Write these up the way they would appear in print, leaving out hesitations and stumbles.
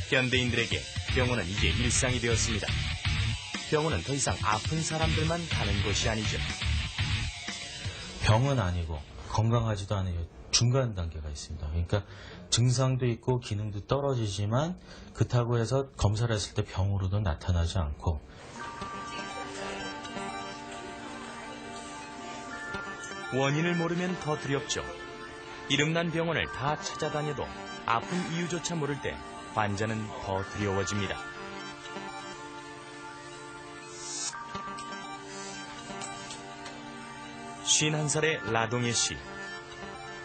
현대인들에게 병원은 이제 일상이 되었습니다. 병원은 더 이상 아픈 사람들만 가는 곳이 아니죠. 병은 아니고 건강하지도 않은 중간 단계가 있습니다. 그러니까 증상도 있고 기능도 떨어지지만 그렇다고 해서 검사를 했을 때 병으로도 나타나지 않고 원인을 모르면 더 두렵죠. 이름난 병원을 다 찾아다녀도 아픈 이유조차 모를 때 환자는 더 두려워집니다. 쉰1살의 라동예 씨.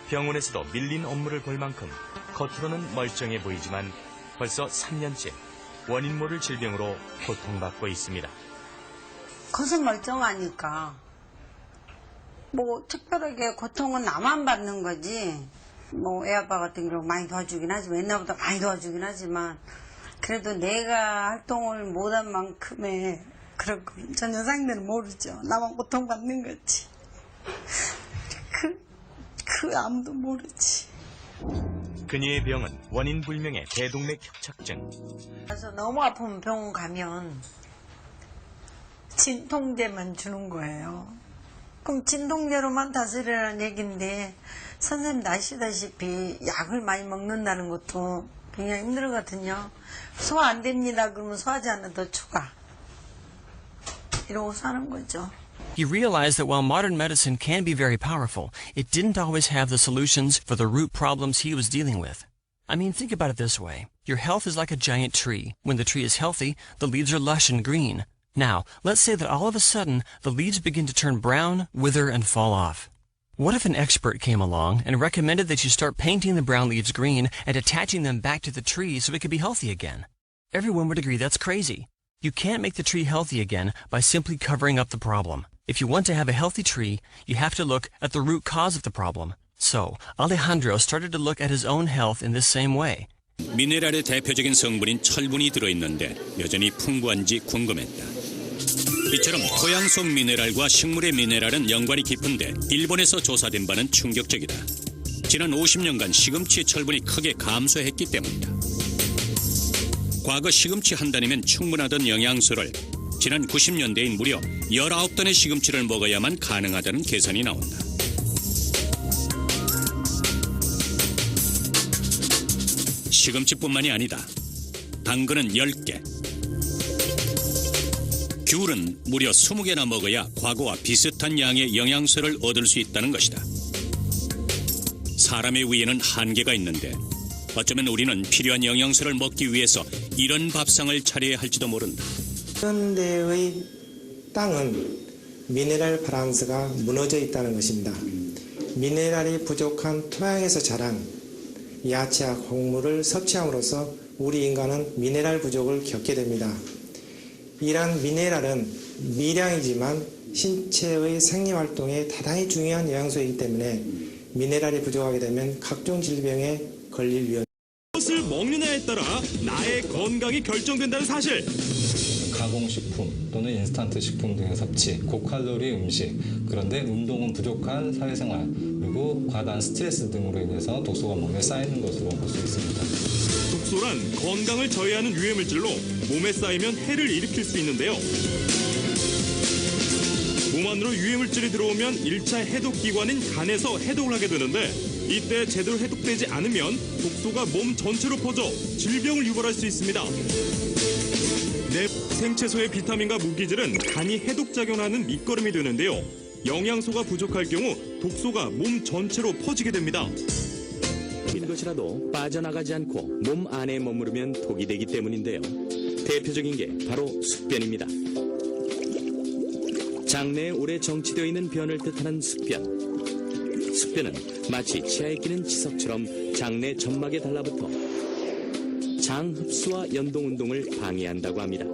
병원에서도 밀린 업무를 볼 만큼 겉으로는 멀쩡해 보이지만 벌써 3년째 원인 모를 질병으로 고통받고 있습니다. 겉은 멀쩡하니까 뭐 특별하게 고통은 나만 받는 거지. 뭐 애아빠 같은 경우 많이 도와주긴 하지만 옛날보다 많이 도와주긴 하지만 그래도 내가 활동을 못한 만큼의 그런 전 여상들은 모르죠. 나만 고통받는 거지. 그 아무도 모르지. 그녀의 병은 원인 불명의 대동맥 협착증. 그래서 너무 아프면 병원 가면 진통제만 주는 거예요. 그럼 진통제로만 다스리라는 얘기인데 선생님도 아시다시피 약을 많이 먹는다는 것도 굉장히 힘들거든요. 소화 안 됩니다. 그러면 소화제 하나 더 추가. 이러고 사는 거죠. He realized that while modern medicine can be very powerful, it didn't always have the solutions for the root problems he was dealing with. I mean, think about it this way. Your health is like a giant tree. When the tree is healthy, the leaves are lush and green. Now, let's say that all of a sudden, the leaves begin to turn brown, wither, and fall off. What if an expert came along and recommended that you start painting the brown leaves green and attaching them back to the tree so it could be healthy again? Everyone would agree that's crazy. You can't make the tree healthy again by simply covering up the problem. If you want to have a healthy tree, you have to look at the root cause of the problem. So, Alejandro started to look at his own health in this same way. 미네랄의 대표적인 성분인 철분이 들어있는데 여전히 풍부한지 궁금했다. 이처럼 토양 속 미네랄과 식물의 미네랄은 연관이 깊은데 일본에서 조사된 바는 충격적이다. 지난 50년간 시금치의 철분이 크게 감소했기 때문이다. 과거 시금치 한 단위면 충분하던 영양소를 지난 90년대인 무려 19단의 시금치를 먹어야만 가능하다는 계산이 나온다. 시금치뿐만이 아니다. 당근은 10개, 귤은 무려 20개나 먹어야 과거와 비슷한 양의 영양소를 얻을 수 있다는 것이다. 사람의 위에는 한계가 있는데 어쩌면 우리는 필요한 영양소를 먹기 위해서 이런 밥상을 차려야 할지도 모른다. 현대의 땅은 미네랄 밸런스가 무너져 있다는 것입니다. 미네랄이 부족한 토양에서 자란 야채와 곡물을 섭취함으로써 우리 인간은 미네랄 부족을 겪게 됩니다. 이러한 미네랄은 미량이지만 신체의 생리활동에 대단히 중요한 영양소이기 때문에 미네랄이 부족하게 되면 각종 질병에 걸릴 위험이 무엇을 먹느냐에 따라 나의 건강이 결정된다는 사실. 가공식품 또는 인스턴트 식품 등의 섭취, 고칼로리 음식, 그런데 운동은 부족한 사회생활, 그리고 과다한 스트레스 등으로 인해서 독소가 몸에 쌓이는 것으로 볼 수 있습니다. 독소란 건강을 저해하는 유해물질로 몸에 쌓이면 해를 일으킬 수 있는데요. 몸 안으로 유해물질이 들어오면 1차 해독기관인 간에서 해독을 하게 되는데 이때 제대로 해독되지 않으면 독소가 몸 전체로 퍼져 질병을 유발할 수 있습니다. 생채소의 비타민과 무기질은 간이 해독작용하는 밑거름이 되는데요. 영양소가 부족할 경우 독소가 몸 전체로 퍼지게 됩니다. 인 것이라도 빠져나가지 않고 몸 안에 머무르면 독이 되기 때문인데요. 대표적인 게 바로 숙변입니다. 장내에 오래 정치되어 있는 변을 뜻하는 숙변. 숙변은 마치 치아에 끼는 치석처럼 장내 점막에 달라붙어 장 흡수와 연동 운동을 방해한다고 합니다.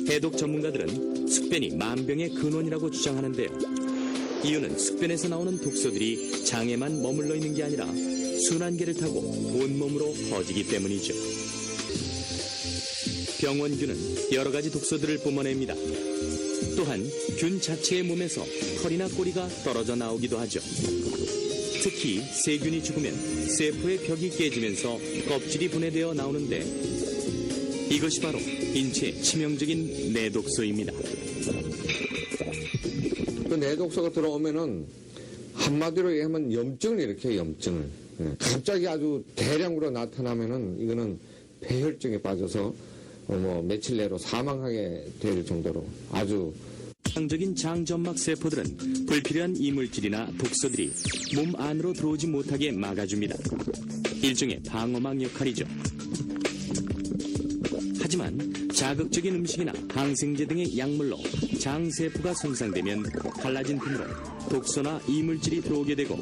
해독 전문가들은 숙변이 만병의 근원이라고 주장하는데요. 이유는 숙변에서 나오는 독소들이 장에만 머물러 있는 게 아니라 순환계를 타고 온몸으로 퍼지기 때문이죠. 병원균은 여러 가지 독소들을 뿜어냅니다. 또한 균 자체의 몸에서 털이나 꼬리가 떨어져 나오기도 하죠. 특히 세균이 죽으면 세포의 벽이 깨지면서 껍질이 분해되어 나오는데 이것이 바로 인체에 치명적인 내독소입니다. 그 내독소가 들어오면은 한마디로 얘기하면 염증을 일으켜요, 염증을. 갑자기 아주 대량으로 나타나면은 이거는 폐혈증에 빠져서 며칠 내로 사망하게 될 정도로 아주 정상적인 장점막 세포들은 불필요한 이물질이나 독소들이 몸 안으로 들어오지 못하게 막아줍니다. 일종의 방어막 역할이죠. 하지만 자극적인 음식이나 항생제 등의 약물로 장세포가 손상되면 갈라진 틈으로 독소나 이물질이 들어오게 되고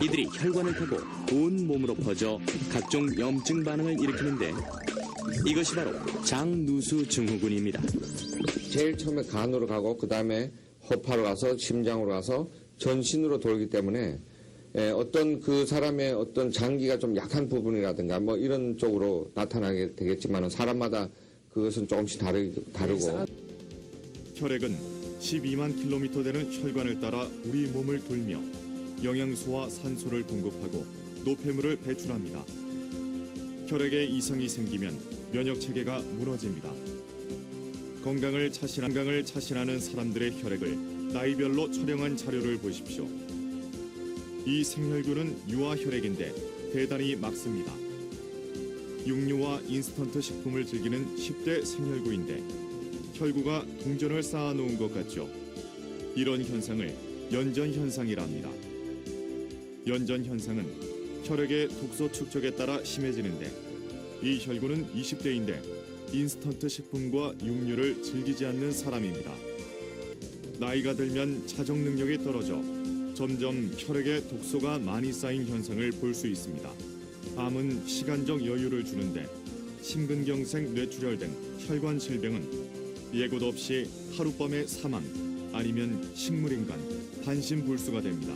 이들이 혈관을 타고 온 몸으로 퍼져 각종 염증 반응을 일으키는데 이것이 바로 장누수 증후군입니다. 제일 처음에 간으로 가고 그 다음에 허파로 가서 심장으로 가서 전신으로 돌기 때문에 어떤 그 사람의 어떤 장기가 좀 약한 부분이라든가 뭐 이런 쪽으로 나타나게 되겠지만 사람마다 그것은 조금씩 다르고 혈액은 12만 킬로미터 되는 혈관을 따라 우리 몸을 돌며 영양소와 산소를 공급하고 노폐물을 배출합니다. 혈액에 이상이 생기면 면역 체계가 무너집니다. 건강을 차신하는 사람들의 혈액을 나이별로 촬영한 자료를 보십시오. 이 생혈구는 유아혈액인데 대단히 막습니다. 육류와 인스턴트 식품을 즐기는 10대 생혈구인데 혈구가 동전을 쌓아놓은 것 같죠. 이런 현상을 연전현상이라 합니다. 연전현상은 혈액의 독소 축적에 따라 심해지는데 이 혈구는 20대인데 인스턴트 식품과 육류를 즐기지 않는 사람입니다. 나이가 들면 자정 능력이 떨어져 점점 혈액에 독소가 많이 쌓인 현상을 볼 수 있습니다. 암은 시간적 여유를 주는데 심근경색, 뇌출혈 등 혈관 질병은 예고도 없이 하룻밤에 사망 아니면 식물인간, 반신불수가 됩니다.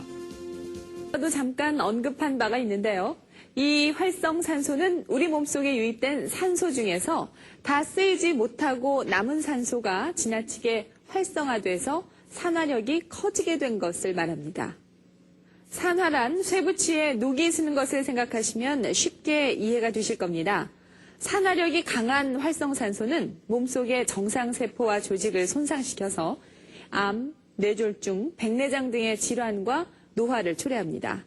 도 잠깐 언급한 바가 있는데요. 이 활성산소는 우리 몸속에 유입된 산소 중에서 다 쓰이지 못하고 남은 산소가 지나치게 활성화돼서 산화력이 커지게 된 것을 말합니다. 산화란 쇠붙이에 녹이 스는 것을 생각하시면 쉽게 이해가 되실 겁니다. 산화력이 강한 활성산소는 몸속의 정상세포와 조직을 손상시켜서 암, 뇌졸중, 백내장 등의 질환과 노화를 초래합니다.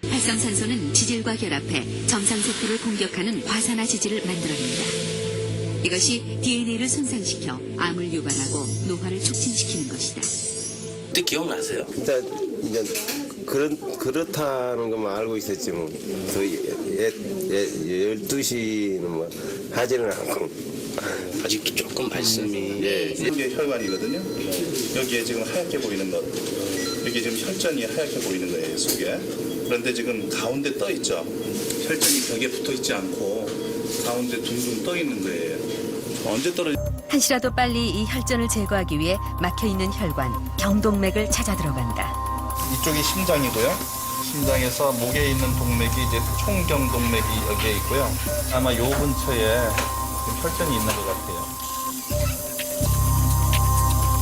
활성산소는 지질과 결합해 정상세포를 공격하는 과산화 지질을 만들어냅니다. 이것이 DNA를 손상시켜 암을 유발하고 노화를 촉진시키는 것이다. 그때 기억나세요? 일단 이제 그렇다는 것만 알고 있었지 뭐. 더 12시는 뭐 하지는 않고. 아직도 조금 말씀이. 이게 혈관이거든요. 여기에 지금 하얗게 보이는 것. 여기 지금 혈전이 하얗게 보이는 거예요, 속에. 그런데 지금 가운데 떠 있죠. 혈전이 벽에 붙어 있지 않고 가운데 둥둥 떠 있는 거예요. 언제 떨어지? 한시라도 빨리 이 혈전을 제거하기 위해 막혀있는 혈관, 경동맥을 찾아 들어간다. 이쪽이 심장이고요. 심장에서 목에 있는 동맥이 이제 총경동맥이 여기에 있고요. 아마 요 근처에 혈전이 있는 것 같아요.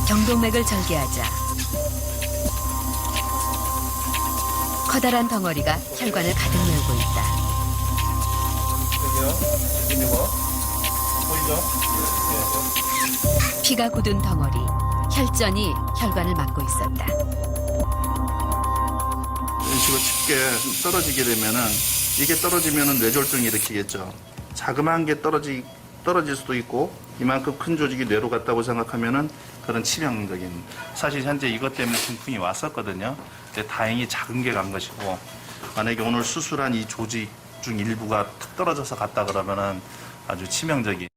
경동맥을 절개하자 커다란 덩어리가 혈관을 가득 메우고 있다. 여기요. 이거 보이죠? 피가 굳은 덩어리, 혈전이 혈관을 막고 있었다. 이런 식으로 쉽게 떨어지게 되면은 이게 떨어지면은 뇌졸중을 일으키겠죠. 자그마한 게 떨어질 수도 있고 이만큼 큰 조직이 뇌로 갔다고 생각하면은 그런 치명적인. 사실 현재 이것 때문에 중풍이 왔었거든요. 근데 다행히 작은 게 간 것이고 만약에 오늘 수술한 이 조직 중 일부가 탁 떨어져서 갔다 그러면은 아주 치명적인.